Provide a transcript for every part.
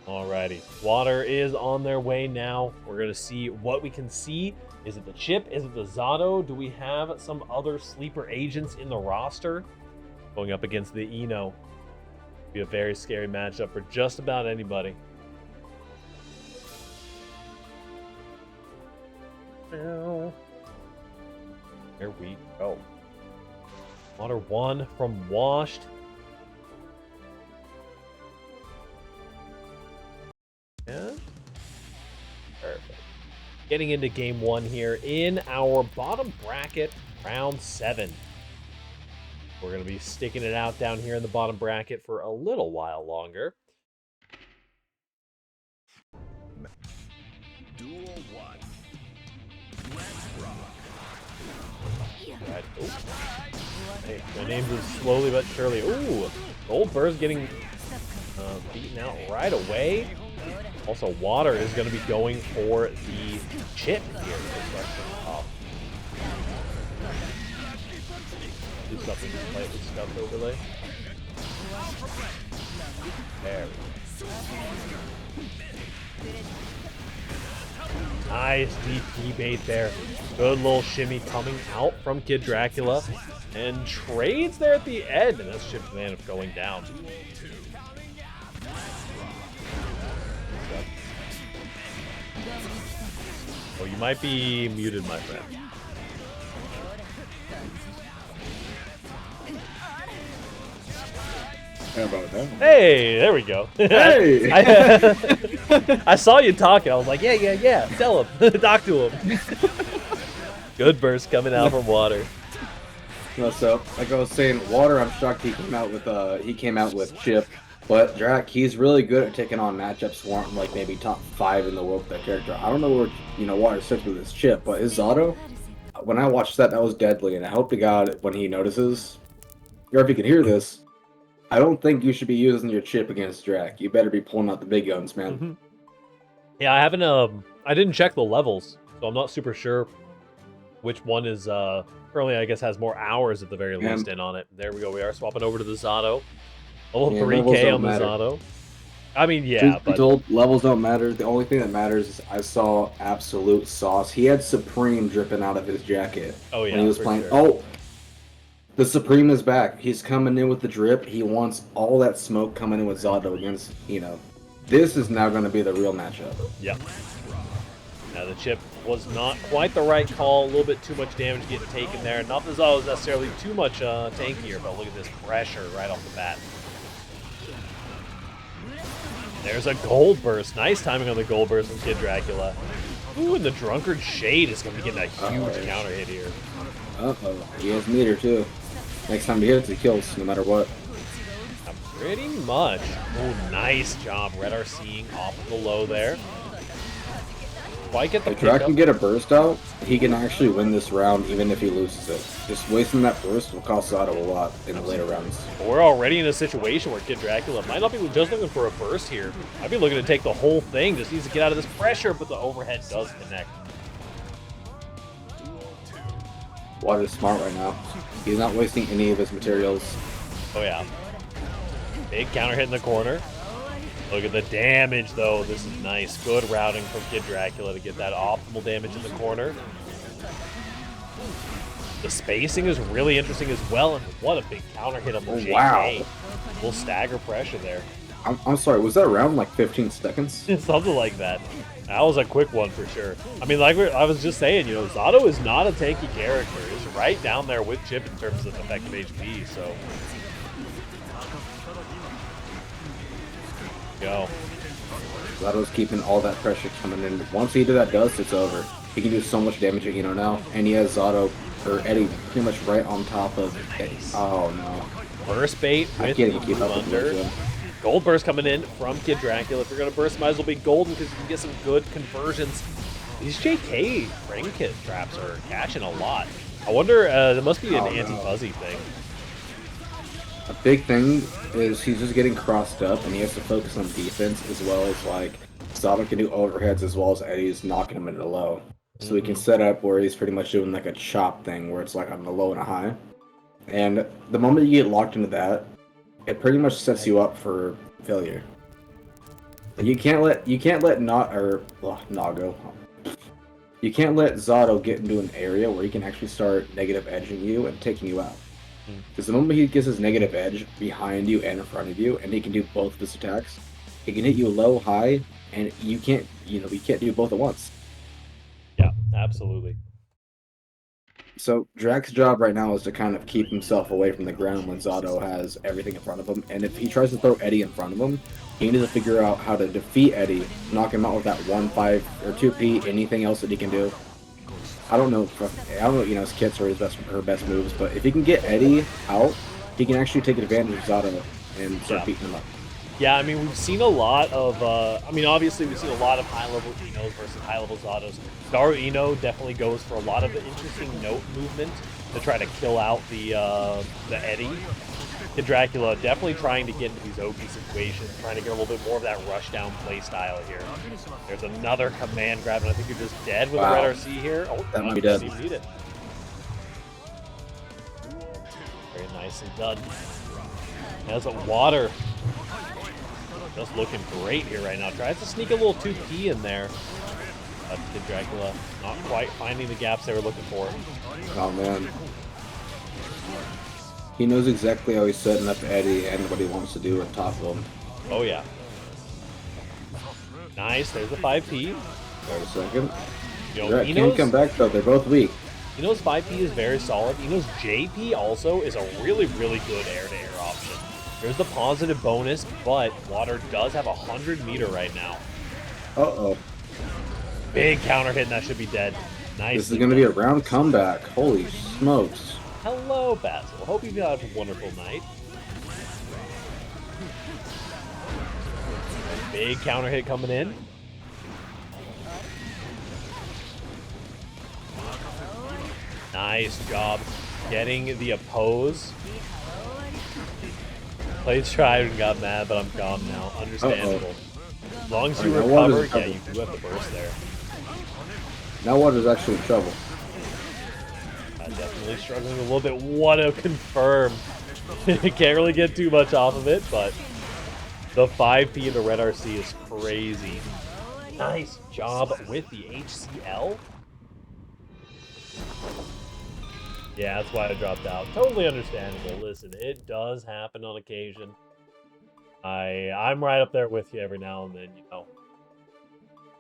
Alrighty, Water is on their way now. We're gonna see what we can see. Is it the Chipp? Is it the Zato? Do we have some other sleeper agents in the roster? Going up against the Eno. Be a very scary matchup for just about anybody. Here we go. Water-1 from Washed. Yeah. Perfect. Getting into game 1 here in our bottom bracket, round 7. We're going to be sticking it out down here in the bottom bracket for a little while longer. Duel 1. Let's rock. Right. Hey, my name's is slowly but surely. Ooh, Goldberg's getting beaten out right away. Also, Water is going to be going for the Chipp here. Do something to play with stuff overlay. There we go. Nice DP bait there. Good little shimmy coming out from KidDracula. And trades there at the end. And that's Chipp's man of going down. Oh, you might be muted, my friend. Hey, there we go. Hey! I saw you talking. I was like, yeah. Tell him. Talk to him. Good burst coming out from Water. No, so like I was saying, Water, I'm shocked he came out with Chipp, but Drac, he's really good at taking on matchups who aren't like maybe top 5 in the world with that character. I don't know where Water sits with his Chipp, but his Zato, when I watched that was deadly, and I hope to God when he notices, or if he can hear this, I don't think you should be using your Chipp against Drac. You better be pulling out the big guns, man. Mm-hmm. Yeah, I didn't check the levels, so I'm not super sure which one is currently, I guess, has more hours at the very least in on it. There we go. We are swapping over to the Zato. Level 3K on the Zato. I mean, yeah, but told, levels don't matter. The only thing that matters is I saw absolute sauce. He had Supreme dripping out of his jacket. Oh yeah, when he was playing. Sure. Oh, the Supreme is back. He's coming in with the drip. He wants all that smoke coming in with Zato against. This is now going to be the real matchup. Yep. Now the Chipp was not quite the right call. A little bit too much damage getting taken there. Not that Zato was necessarily too much tankier, but look at this pressure right off the bat. There's a gold burst. Nice timing on the gold burst from KidDracula. Ooh, and the Drunkard Shade is going to be getting a huge counter hit here. Uh-oh. He has meter, too. Next time he hits, he kills, no matter what. Pretty much. Oh, nice job. Red RCing off of the low there. Quite get the if Drac can get a burst out, he can actually win this round even if he loses it. Just wasting that burst will cost Zato a lot in the later rounds. We're already in a situation where KidDracula might not be just looking for a burst here. I'd be looking to take the whole thing. Just needs to get out of this pressure, but the overhead does connect. Water's smart right now. He's not wasting any of his materials. Oh yeah. Big counter hit in the corner. Look at the damage, though. This is nice. Good routing from KidDracula to get that optimal damage in the corner. The spacing is really interesting as well, and what a big counter hit on the JK. Wow. Little stagger pressure there. I'm sorry, was that around like 15 seconds? Something like that. That was a quick one for sure. I mean, like I was just saying, Zato is not a tanky character. He's right down there with Chipp in terms of effective HP, so... Go. Zato's keeping all that pressure coming in. Once he did that dust, it's over. He can do so much damage at now, and he has Zato or Eddie pretty much right on top of Eddie. Oh no. Burst bait with Thunder. Gold burst coming in from KidDracula. If you're gonna burst, might as well be golden because you can get some good conversions. These JK ring kit traps are catching a lot. I wonder, there must be an anti-fuzzy thing. A big thing is he's just getting crossed up, and he has to focus on defense as well as Zato can do overheads as well as Eddie's knocking him into the low. So he can set up where he's pretty much doing like a chop thing where it's like on the low and a high. And the moment you get locked into that, it pretty much sets you up for failure. You can't let Nago. You can't let Zato get into an area where he can actually start negative edging you and taking you out. Because the moment he gets his negative edge behind you and in front of you, and he can do both of his attacks, he can hit you low, high, and you can't do both at once. Yeah, absolutely. So Drax's job right now is to kind of keep himself away from the ground when Zato has everything in front of him. And if he tries to throw Eddie in front of him, he needs to figure out how to defeat Eddie, knock him out with that 1-5 or 2P, anything else that he can do. I don't know, his kits are her best moves, but if he can get Eddie out, he can actually take advantage of Zato and start beating him up. Yeah, I mean, we've seen a lot of, obviously we've seen a lot of high-level Inos versus high-level Zatos. Daru Ino definitely goes for a lot of the interesting note movement to try to kill out the Eddie. KidDracula definitely trying to get into these OP situations, trying to get a little bit more of that rush-down play style here. There's another command grab, and I think you're just dead with a red RC here. Oh, that might be dead. Need it. Very nicely done. Has a Water. Just looking great here right now. Tries to sneak a little 2P in there. KidDracula not quite finding the gaps they were looking for. Oh man. He knows exactly how he's setting up Eddie and what he wants to do on top of him. Oh yeah. Nice, there's a 5P. Wait a second. Ino's can't come back though, they're both weak. Ino's 5P is very solid. Ino's JP also is a really, really good air-to-air option. There's the positive bonus, but Water does have 100 meter right now. Uh-oh. Big counter hit, and that should be dead. Nice. This is going to be a round comeback. Holy smokes. Hello, Basil. Hope you have a wonderful night. Big counter hit coming in. Nice job getting the oppose. Played tried and got mad, but I'm calm now. Understandable. As long as you recover, yeah, you do have the burst there. Now Water's actually in trouble. Definitely struggling a little bit. What a confirm. Can't really get too much off of it, but the 5P and the red RC is crazy. Nice job with the HCL. Yeah, that's why I dropped out. Totally understandable. Listen, it does happen on occasion. I'm right up there with you every now and then, you know.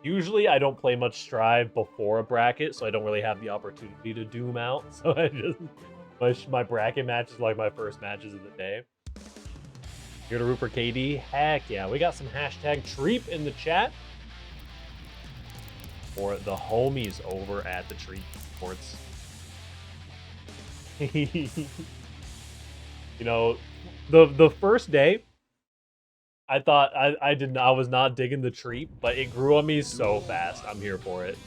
Usually I don't play much Strive before a bracket, so I don't really have the opportunity to doom out. So I just my bracket matches like my first matches of the day. Here to root for KD. Heck yeah, we got some hashtag Treep in the chat for the homies over at the Treep Sports. You know, the first day I thought I was not digging the Treep, but it grew on me so fast. I'm here for it.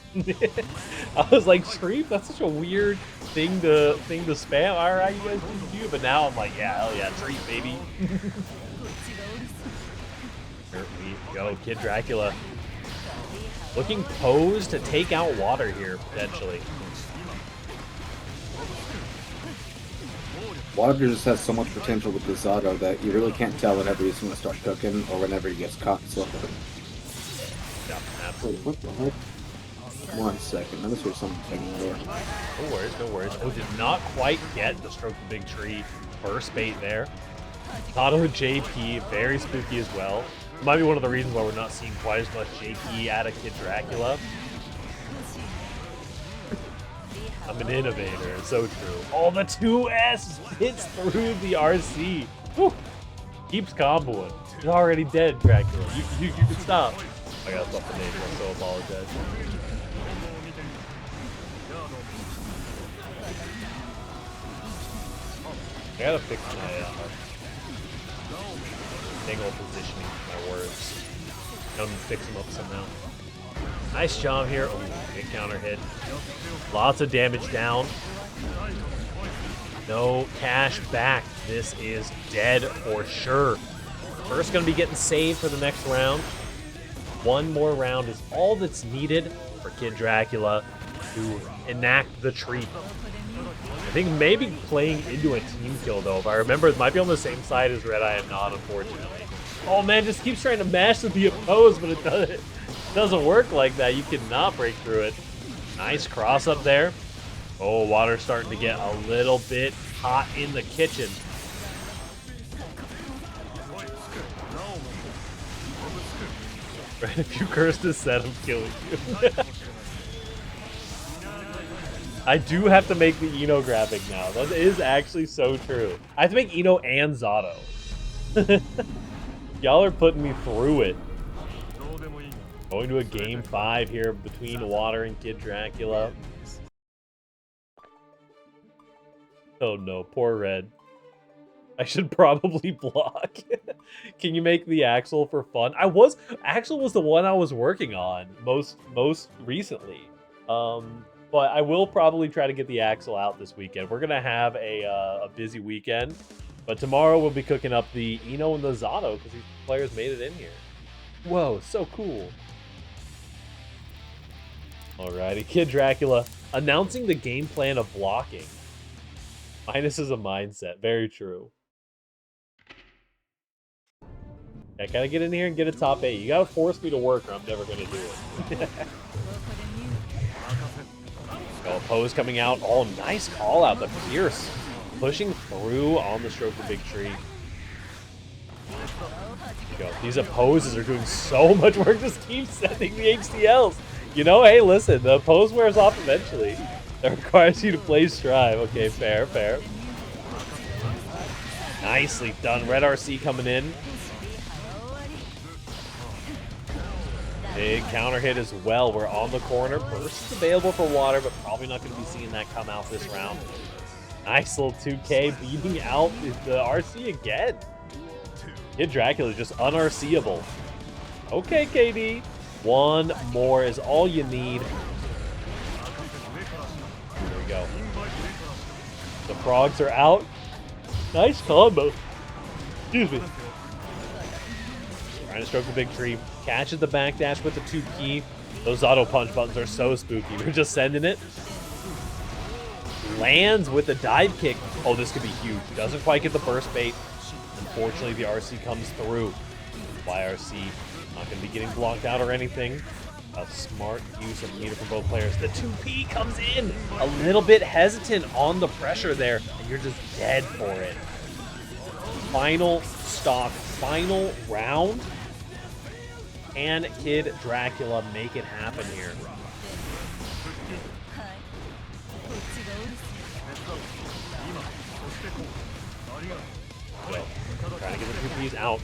I was like, Treep? That's such a weird thing to spam. Alright, you guys do, but now I'm like, yeah, hell yeah, Treep, baby. Here we go, KidDracula. Looking posed to take out Water here, potentially. Water just has so much potential with the Zato that you really can't tell whenever he's going to start cooking or whenever he gets caught slipping. Yeah, absolutely. What the heck? 1 second. Let me see something more. No worries, no worries. Oh, did not quite get the stroke the big tree burst bait there. Zato JP, very spooky as well. Might be one of the reasons why we're not seeing quite as much JP out of KidDracula. I'm an innovator, it's so true. Oh, the 2S hits through the RC. Whew. Keeps comboing. He's already dead, Dracula. You can stop. I gotta stop the name, I so apologize. I gotta fix my angle positioning, my words. I'm gonna fix them up somehow. Nice job here. Oh, big counter hit. Lots of damage down. No cash back. This is dead for sure. First gonna be getting saved for the next round. One more round is all that's needed for KidDracula to enact the treat. I think maybe playing into a team kill though. If I remember, it might be on the same side as Red Eye and not, unfortunately. Oh man, just keeps trying to mash with the opposed, but it doesn't work like that. You cannot break through it. Nice cross up there. Oh, Water's starting to get a little bit hot in the kitchen. Right, if you curse this set, I'm killing you. I do have to make the Ino graphic now. That is actually so true. I have to make Ino and Zato. Y'all are putting me through it. Going to a game 5 here between Water and KidDracula. Oh no, poor Red. I should probably block. Can you make the Axel for fun? Axel was the one I was working on most recently. But I will probably try to get the Axel out this weekend. We're gonna have a busy weekend, but tomorrow we'll be cooking up the Ino and the Zato because these players made it in here. Whoa, so cool. Alrighty, KidDracula announcing the game plan of blocking. Minus is a mindset, very true. I gotta get in here and get a top 8. You gotta force me to work or I'm never gonna do it. Pose coming out. Oh, nice call out. The Pierce pushing through on the stroke of big tree. Go. These opposes are doing so much work. Just keep sending the HCLs. You know, hey, listen, the oppose wears off eventually. That requires you to play Strive. Okay, fair, fair. Nicely done. Red RC coming in. Big counter hit as well. We're on the corner. Burst is available for Water, but probably not going to be seeing that come out this round. Nice little 2K beating out the RC again. KidDracula is just un-RCable. Okay, KD. One more is all you need. There we go. The frogs are out. Nice combo. Excuse me. Trying to stroke the big tree. Catches the backdash with the 2P. Those auto punch buttons are so spooky. We're just sending it. Lands with the dive kick. Oh, this could be huge. Doesn't quite get the burst bait. Unfortunately, the RC comes through. YRC not going to be getting blocked out or anything. A smart use of meter for both players. The 2P comes in. A little bit hesitant on the pressure there. And you're just dead for it. Final stock. Final round. Can KidDracula make it happen here? Trying to get the 2Ps out.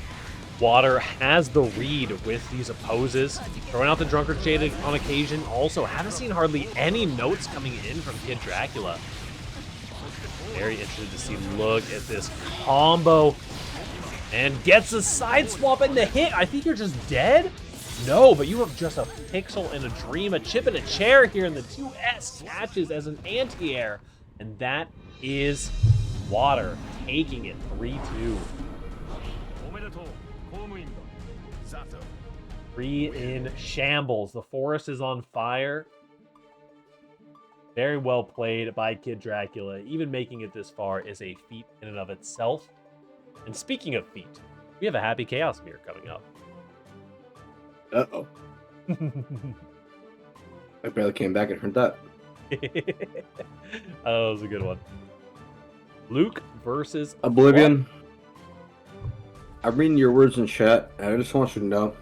Water has the read with these opposes. Throwing out the Drunkard Shade on occasion. Also, haven't seen hardly any notes coming in from KidDracula. Very interested to see. Look at this combo. And gets a side swap and the hit. I think you're just dead? No, but you have just a pixel and a dream, a chip and a chair here, and the 2S catches as an anti-air. And that is Water taking it 3-2. 3 in shambles. The forest is on fire. Very well played by KidDracula. Even making it this far is a feat in and of itself. And speaking of feet, we have a Happy Chaos Mirror coming up. Uh-oh. I barely came back and heard that. Oh, that was a good one. Luke versus Oblivion. I'm reading your words in chat, and I just want you to know,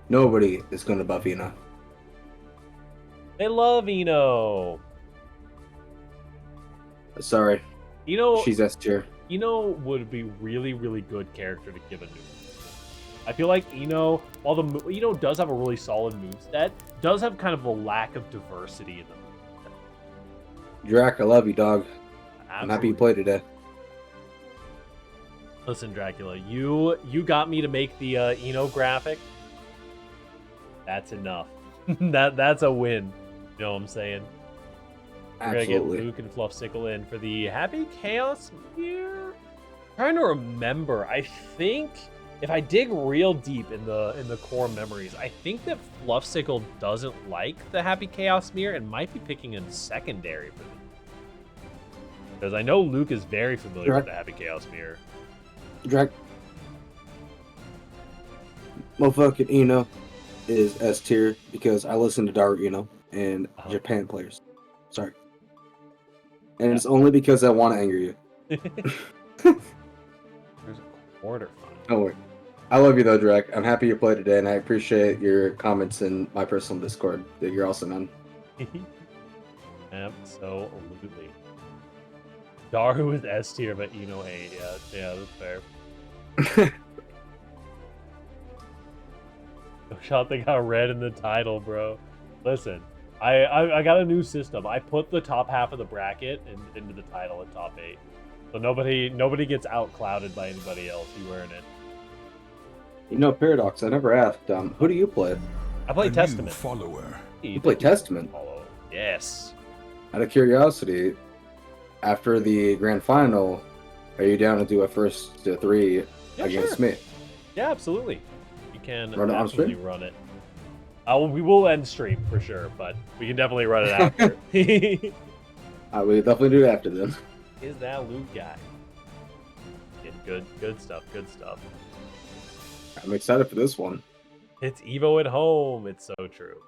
nobody is going to buff Ino. They love Ino. Sorry. Ino, she's S tier. Ino would be really, really good character to give a new. I feel like Ino, while the Ino does have a really solid moveset, does have kind of a lack of diversity in the moveset. Drac, I love you, dog. Absolutely. I'm happy you played today. Listen, Dracula, you got me to make the Ino graphic. That's enough. that's a win. You know what I'm saying? Absolutely. We're gonna get Luke and Flahskicks in for the Happy Chaos Mirror. Trying to remember. I think if I dig real deep in the core memories, I think that Flahskicks doesn't like the Happy Chaos Mirror and might be picking in secondary for them. Because I know Luke is very familiar with the Happy Chaos Mirror. Drac. motherfucking Eno is S tier because I listen to Daru Eno and Japan players. Sorry. And it's only because I want to anger you. There's a quarterfinal. Don't worry. I love you though, Drac. I'm happy you played today, and I appreciate your comments in my personal Discord. That you're awesome, man. Absolutely. Daru is S tier, but Eno A. Yeah, that's fair. No shot they got red in the title, bro. Listen, I got a new system. I put the top half of the bracket into the title at top 8. So nobody gets outclouded by anybody else. You earn it. You know, Paradox, I never asked, who do you play? I play Testament. Follower. You play Testament? Yes. Out of curiosity, after the grand final, are you down to do a first to 3 against me? Yeah, absolutely. You can run it on stream? run it. We will end stream for sure, but we can definitely run it after. I will definitely do it after then. Is that Luke guy? Good stuff. Good stuff. I'm excited for this one. It's Evo at home. It's so true.